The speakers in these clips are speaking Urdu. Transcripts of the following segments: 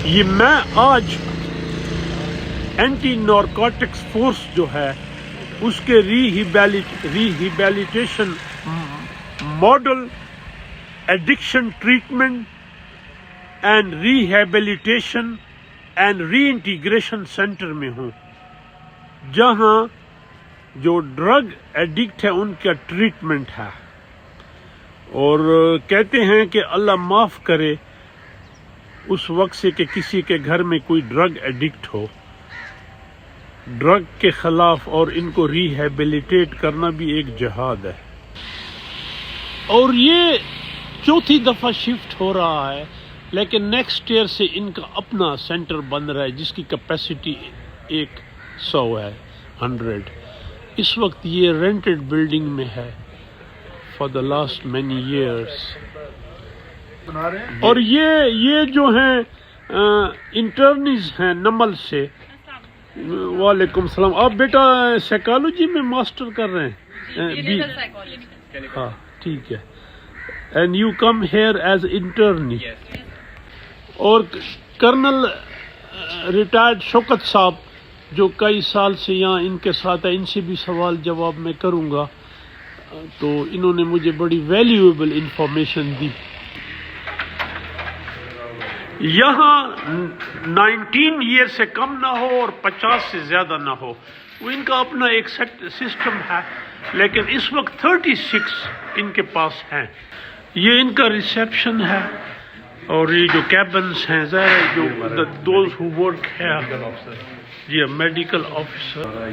یہ میں آج اینٹی نارکوٹکس فورس جو ہے اس کے rehabilitation model addiction treatment and rehabilitation and reintegration centre میں ہوں، جہاں جو ڈرگ ایڈکٹ ہے ان کا ٹریٹمنٹ ہے، اور کہتے ہیں کہ اللہ معاف کرے اس وقت سے کہ کسی کے گھر میں کوئی ڈرگ ایڈکٹ ہو، ڈرگ کے خلاف اور ان کو ریہیبیلیٹیٹ کرنا بھی ایک جہاد ہے۔ اور یہ چوتھی دفعہ شفٹ ہو رہا ہے، لیکن نیکسٹ ایئر سے ان کا اپنا سینٹر بن رہا ہے جس کی کیپیسٹی 100 ہے، 100۔ اس وقت یہ رینٹڈ بلڈنگ میں ہے for the last many years. اور یہ جو ہیں انٹرنیز ہیں نمل سے۔ وعلیکم السلام۔ آپ بیٹا سائیکالوجی میں ماسٹر کر رہے ہیں؟ ہاں ٹھیک ہے۔ And you come here as internee. اور کرنل ریٹائرڈ شوکت صاحب جو کئی سال سے یہاں ان کے ساتھ ہے، ان سے بھی سوال جواب میں کروں گا، تو انہوں نے مجھے بڑی ویلیویبل انفارمیشن دی۔ یہاں 19 ایئر سے کم نہ ہو اور 50 سے زیادہ نہ ہو، وہ ان کا اپنا ایک سسٹم ہے، لیکن اس وقت 36 ان کے پاس ہیں۔ یہ ان کا ریسیپشن ہے، اور یہ جو کیبنز ہیں ظاہر جو دوز ہو ورک ہے، جی میڈیکل آفیسر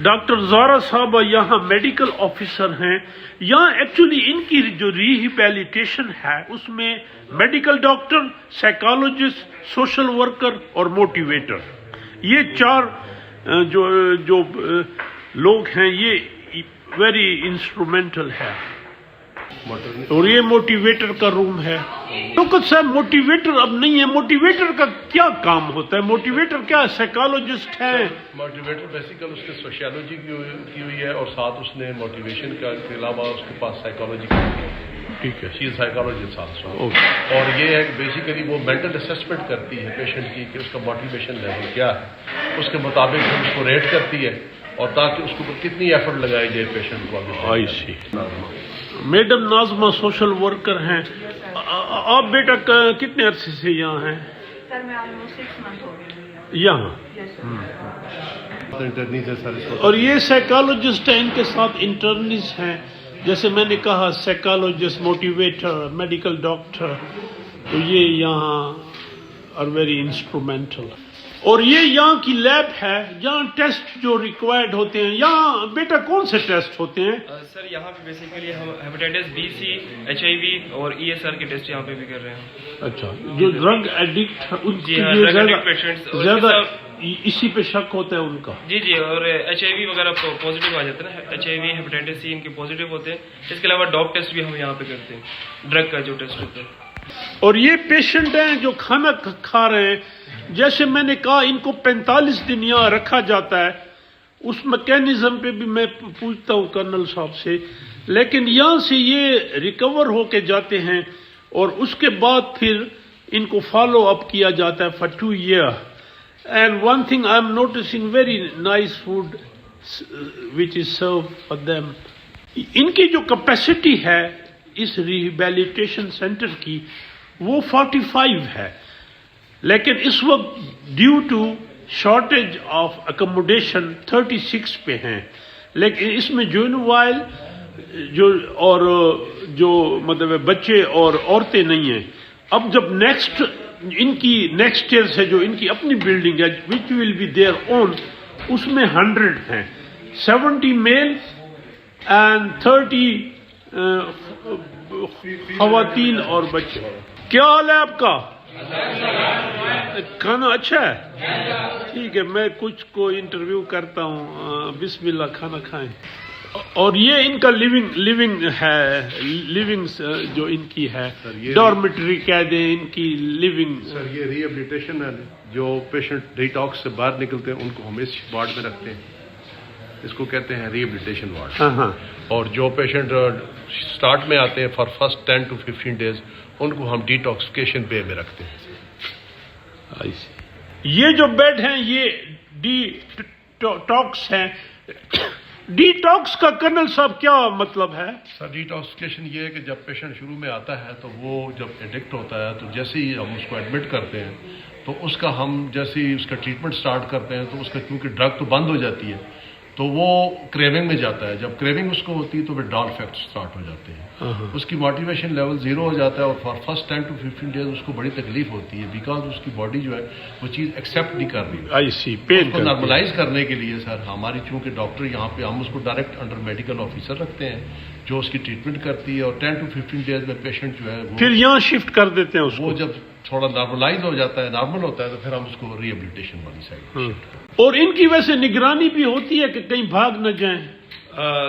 ڈاکٹر زارا صاحبہ یہاں میڈیکل آفیسر ہیں۔ یہاں ایکچولی ان کی جو ریہیبیلیٹیشن ہے اس میں medical doctor, psychologist, social worker اور موٹیویٹر، یہ 4 جو لوگ ہیں یہ ویری انسٹرومنٹل ہے۔ اور یہ موٹیویٹر کا روم ہے۔ شوکت صاحب موٹیویٹر اب نہیں ہے، موٹیویٹر کا کیا کام ہوتا ہے؟ موٹیویٹر کیا سائیکالوجسٹ ہے؟ موٹیویٹر بیسیکل اس نے سوشیالوجی کی ہوئی ہے، اور ساتھ اس نے موٹیویشن کا کے علاوہ اس کے پاس سائیکالوجی کی ہوئی ہے۔ ٹھیک ہے، شی از سائیکالوجسٹ آلسو۔ اور یہ ہے کہ بیسیکلی وہ مینٹل اسیسمنٹ کرتی ہے پیشنٹ کی کہ اس کا موٹیویشن لیول کیا ہے، اس کے مطابق اس کو ریٹ کرتی ہے، اور تاکہ اس کو کتنی ایفرٹ لگائی جائے پیشنٹ کو آگے۔ آئی سی۔ میڈم ناظمہ سوشل ورکر ہیں۔ آپ بیٹا کتنے عرصے سے یہاں ہیں؟ سر میں آلموسٹ 6 منتھ ہو گئی یہاں؟ انٹرنیز ہے سر۔ اور یہ سائیکالوجسٹ ہیں، ان کے ساتھ انٹرنیز ہیں، جیسے میں نے کہا سائیکالوجسٹ، موٹیویٹر، میڈیکل ڈاکٹر، تو یہ یہاں آر ویری انسٹرومینٹل۔ اور یہ یہاں کی لیب ہے جہاں ٹیسٹ جو ریکوائرڈ ہوتے ہیں۔ یہاں بیٹا کون سے ٹیسٹ ہوتے ہیں؟ سر یہاں پہ بیسیکلی ہم ہیپیٹائٹس بی، سی، HIV اور ESR کے ٹیسٹ یہاں پہ بھی کر رہے ہیں۔ اچھا، جو ڈرگ ایڈکٹ ان جی کے ہاں، لیے ڈرگ ایڈکٹ پیشنٹس زیادہ اسی پہ شک ہوتا ہے ان کا۔ جی جی، اور HIV وغیرہ پازیٹیو آ جاتا ہے نا، HIV ہیپیٹائٹس C ان کے پازیٹیو ہوتے ہیں۔ اس کے علاوہ ڈاگ ٹیسٹ بھی ہم یہاں پہ کرتے ہیں، ڈرگ کا جو ٹیسٹ ہوتا ہے۔ اور یہ پیشنٹ ہیں جو کھانا کھا رہے ہیں، جیسے میں نے کہا ان کو 45 دن یہاں رکھا جاتا ہے، اس میکینزم پہ بھی میں پوچھتا ہوں کرنل صاحب سے، لیکن یہاں سے یہ ریکور ہو کے جاتے ہیں، اور اس کے بعد پھر ان کو فالو اپ کیا جاتا ہے for 2 years۔ And one thing I'm noticing very nice food which is serve for them. ان کی جو کیپیسٹی ہے اس ریہیبیلیٹیشن سینٹر کی وہ 45 ہے، لیکن اس وقت due to shortage of accommodation 36 پہ ہیں، لیکن اس میں جوینوائل جو مطلب بچے اور عورتیں نہیں ہیں۔ اب جب ان کی نیکسٹ ایئر سے جو ان کی اپنی بلڈنگ ہے وچ ول بی دیئر اون، اس میں 100 ہیں، 70 میل اینڈ 30 خواتین اور بچے۔ کیا حال ہے آپ کا؟ کھانا اچھا ہے؟ ٹھیک ہے، میں کچھ کو انٹرویو کرتا ہوں، بسم اللہ کھانا کھائیں۔ اور یہ ان کا لیونگ ہے، لیونگ جو ان کی ہے ڈارمیٹری کہہ دیں ان کی لیونگ۔ سر یہ ریہیبلیٹیشن ہے، جو پیشنٹ ڈیٹاکس سے باہر نکلتے ہیں ان کو ہم اس وارڈ میں رکھتے ہیں، اس کو کہتے ہیں ریہیبلیٹیشن وارڈ۔ اور جو پیشنٹ سٹارٹ میں آتے ہیں فار فرسٹ 10 to 15 days ان کو ہم ڈیٹاکسیفیکیشن بے میں رکھتے ہیں۔ یہ جو بیڈ ہیں یہ ڈی ٹاکس ہیں. ڈی ٹاکس کا کرنل صاحب کیا مطلب ہے؟ سر ڈیٹاکسیکیشن یہ ہے کہ جب پیشنٹ شروع میں آتا ہے تو وہ جب ایڈکٹ ہوتا ہے تو جیسے ہی ہم اس کو ایڈمٹ کرتے ہیں تو اس کا ہم جیسے ہی اس کا ٹریٹمنٹ سٹارٹ کرتے ہیں تو اس کا کیونکہ ڈرگ تو بند ہو جاتی ہے تو وہ کریونگ میں جاتا ہے. جب کریونگ اس کو ہوتی ہے تو پھر ڈال افیکٹ سٹارٹ ہو جاتے ہیں. اس کی موٹیویشن لیول 0 ہو جاتا ہے اور فار فرسٹ 10 to 15 ڈیز اس کو بڑی تکلیف ہوتی ہے بیکاز اس کی باڈی جو ہے وہ چیز ایکسیپٹ نہیں کر رہی. اس کو نارملائز کرنے کے لیے سر ہماری چونکہ ڈاکٹر یہاں پہ ہم اس کو ڈائریکٹ انڈر میڈیکل آفیسر رکھتے ہیں جو اس کی ٹریٹمنٹ کرتی ہے اور 10 to 15 ڈیز میں پیشنٹ جو ہے پھر یہاں شفٹ کر دیتے ہیں اس کو. وہ جب تھوڑا نارملائز ہو جاتا ہے نارمل ہوتا ہے تو پھر ہم اس کو ریہیبلیٹیشن والی سائڈ. اور ان کی ویسے نگرانی بھی ہوتی ہے کہ کہیں بھاگ نہ جائیں؟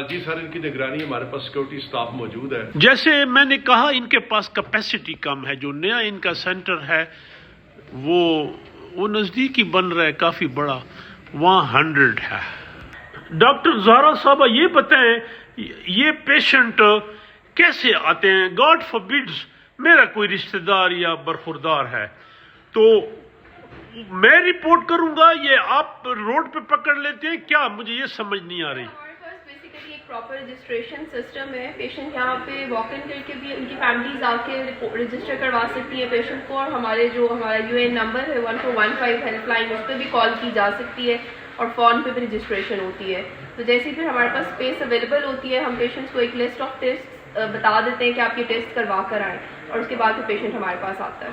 جی سر ان کی نگرانی ہمارے پاس سیکورٹی سٹاف موجود ہے. جیسے میں نے کہا ان کے پاس کیپیسٹی کم ہے. جو نیا ان کا سینٹر ہے وہ نزدیک ہی بن رہا ہے کافی بڑا, وہاں 100 ہے. ڈاکٹر زہرا صاحبہ یہ بتائیں یہ پیشنٹ کیسے آتے ہیں؟ گاڈ فوربڈز میرا کوئی رشتہ دار یا برخوردار ہے تو میں رپورٹ کروں گا, یہ آپ روڈ پہ پکڑ لیتے ہیں کیا؟ مجھے یہ سمجھ نہیں آ رہی. ہمارے پاس بیسیکلی ایک پراپر رجسٹریشن سسٹم ہے. پیشنٹ یہاں پہ واک ان کر کے بھی ان کی فیملیز آ کے رجسٹر کروا سکتی ہے پیشنٹ کو, اور ہمارا UN نمبر ہے 1415 ہیلپ لائن, اس پہ بھی کال کی جا سکتی ہے اور فون پہ بھی رجسٹریشن ہوتی ہے. تو جیسے پھر ہمارے پاس اسپیس اویلیبل ہوتی ہے ہم پیشنٹس کو ایک لسٹ آف ٹیسٹ بتا دیتے ہیں کہ آپ یہ ٹیسٹ کروا کر آئیں, اور اس کے بعد پھر پیشنٹ ہمارے پاس آتا ہے.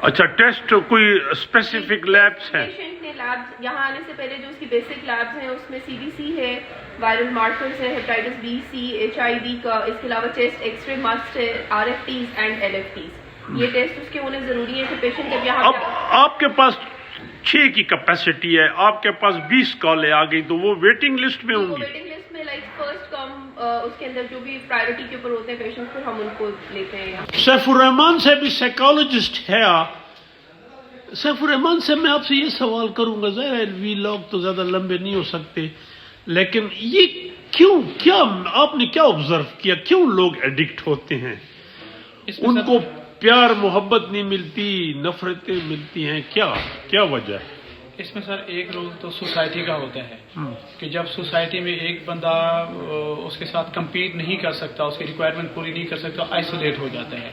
اچھا ٹیسٹ کوئی اسپیسیفک لیبس ہیں؟ پیشنٹ نے لیب یہاں آنے سے پہلے جو اس کی بیسک لیبس ہیں اس میں CBC ہے, وائرل مارکرز ہے, ہیپاٹائٹس B, C, HIV کا, اس کے علاوہ چیسٹ ایکس رے مسٹ ہے, RFTs اینڈ LFTs. یہ ٹیسٹ اس کے ہونے ضروری ہے کہ پیشنٹ جب یہاں اب آپ کے پاس 6 کی کیپیسٹی ہے, آپ کے پاس 20 کالیں آ گئی تو وہ ویٹنگ لسٹ میں ہوں گی؟ ویٹنگ لسٹ میں لائک فرسٹ کم, اس کے اندر جو بھی پرائیورٹی کے اوپر ہوتے ہیں پیشنٹ پھر ہم ان کو لیتے ہیں. سیف الرحمان سے بھی سائیکالوجسٹ ہے. سیف الرحمان سے میں آپ سے یہ سوال کروں گا, ظاہر ہے وی لوگ تو زیادہ لمبے نہیں ہو سکتے, لیکن یہ کیا آپ نے کیا آبزرو کیا, کیوں لوگ ایڈکٹ ہوتے ہیں؟ ان کو پیار محبت نہیں ملتی, نفرتیں ملتی ہیں, کیا وجہ ہے؟ اس میں سر ایک رول تو سوسائٹی کا ہوتا ہے کہ جب سوسائٹی میں ایک بندہ اس کے ساتھ کمپیٹ نہیں کر سکتا, اس کی ریکوائرمنٹ پوری نہیں کر سکتا, آئسولیٹ ہو جاتا ہے.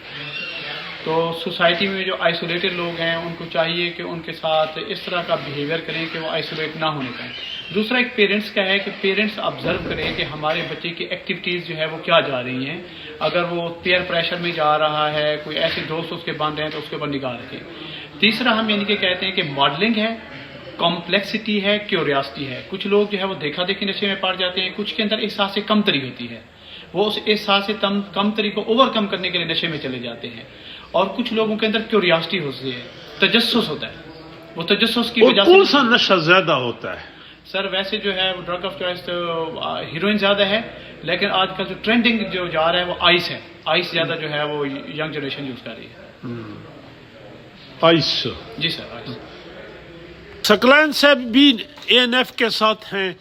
تو سوسائٹی میں جو آئسولیٹڈ لوگ ہیں ان کو چاہیے کہ ان کے ساتھ اس طرح کا بیہیویئر کریں کہ وہ آئسولیٹ نہ ہونے پائیں. دوسرا ایک پیرنٹس کا ہے کہ پیرنٹس آبزرو کریں کہ ہمارے بچے کی ایکٹیویٹیز جو ہے وہ کیا جا رہی ہیں. اگر وہ پیئر پریشر میں جا رہا ہے, کوئی ایسے دوست اس کے بند ہیں تو اس کے اوپر نگاہ رکھیں. تیسرا ہم یعنی کہ کہتے ہیں کہ ماڈلنگ ہے, کمپلیکسٹی ہے, کیوریاسٹی ہے. کچھ لوگ جو ہے وہ دیکھا دیکھی نشے میں پڑ جاتے ہیں, کچھ کے اندر احساس سے کم تری ہوتی ہے, وہ اس احساس سے کم تری کو اوور کم کرنے کے لیے نشے میں چلے جاتے ہیں. اور کچھ لوگوں کے اندر کیوریاسٹی ہوتی ہے, تجسس ہوتا ہے, وہ تجسس کی وجہ سے. کون سا نشہ زیادہ ہوتا ہے؟ سر ویسے جو ہے وہ ڈرگ آف چوائس تو ہیروئن زیادہ ہے, لیکن آج کل جو ٹرینڈنگ جو جا رہا ہے وہ آئس ہے. آئس زیادہ جو ہے وہ ینگ جنریشن یوز کر رہی ہے. آئس؟ جی سر آئس. سکلائن صاحب بھی ANF کے ساتھ ہیں,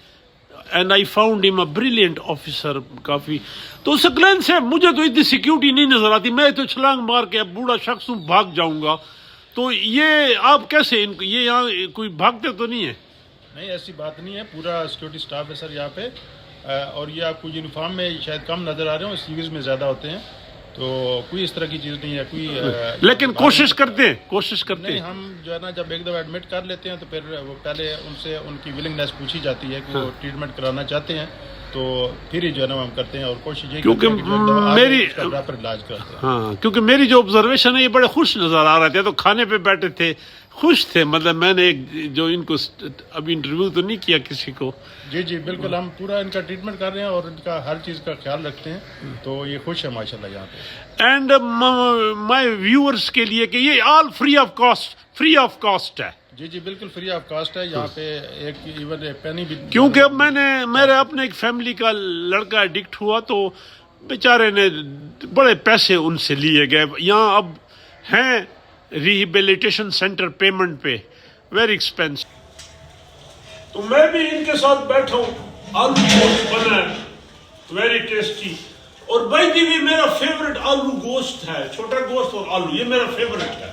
اینڈ آئی فاؤنڈ ہم اے بریلینٹ آفیسر کافی. تو سکلائن صاحب مجھے تو اتنی سیکیورٹی نہیں نظر آتی, میں تو چھلانگ مار کے اب بوڑھا شخص ہوں بھاگ جاؤں گا, تو یہ آپ کیسے یہ یہاں کوئی بھاگتے تو نہیں ہے؟ نہیں ایسی بات نہیں ہے, پورا سیکورٹی سٹاف ہے سر یہاں پہ, اور یہ آپ کو یونیفارم میں شاید کم نظر آ رہے ہوں, سیریز میں زیادہ ہوتے ہیں, تو کوئی اس طرح کی چیز نہیں ہے کوئی. لیکن کوشش کرتے ہیں نہیں, ہم جو ہے نا جب ایک دفعہ ایڈمٹ کر لیتے ہیں تو پھر وہ پہلے ان سے ان کی ولنگنیس پوچھی جاتی ہے کہ وہ ٹریٹمنٹ کرانا چاہتے ہیں, تو پھر ہی جو ہے نا ہم کرتے ہیں, اور کوشش یہ کیونکہ میری پراپر علاج کرتے ہیں. ہاں, کیونکہ میری جو آبزرویشن ہے یہ بڑے خوش نظر آ رہے تھے, تو کھانے پہ بیٹھے تھے, خوش تھے. مطلب میں نے جو ان کو ابھی انٹرویو تو نہیں کیا کسی کو. جی بالکل, ہم پورا ان کا ٹریٹمنٹ کر رہے ہیں اور ان کا ہر چیز کا خیال رکھتے ہیں, تو یہ خوش ہے ماشاءاللہ یہاں پہ. اینڈ مائی ویورز کے لیے کہ یہ آل فری آف کاسٹ ہے. جی بالکل فری آف کاسٹ ہے یہاں پہ, ایک ایون پینی بھی. کیونکہ اب میرے اپنے ایک فیملی کا لڑکا ایڈکٹ ہوا, تو بیچارے نے بڑے پیسے ان سے لیے گئے. یہاں اب ہیں ریہیبلیٹیشن سینٹر پیمنٹ پہ, ویری ایکسپینسو. تو میں بھی ان کے ساتھ بیٹھا ہوں, آلو گوشت بنا ہے ویری ٹیسٹی. اور بائی دی وے میرا فیوریٹ آلو گوشت ہے, چھوٹا گوشت اور آلو, یہ میرا فیوریٹ ہے.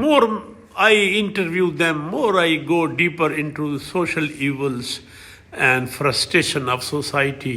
more I interview them, more I go deeper into the social evils and frustration of society.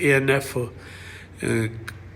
ANF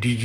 DG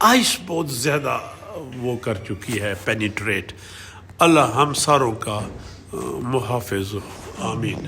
ice بہت زیادہ وہ کر چکی ہے پینیٹریٹ. اللہ ہم ساروں کا محافظ ہو. آمین.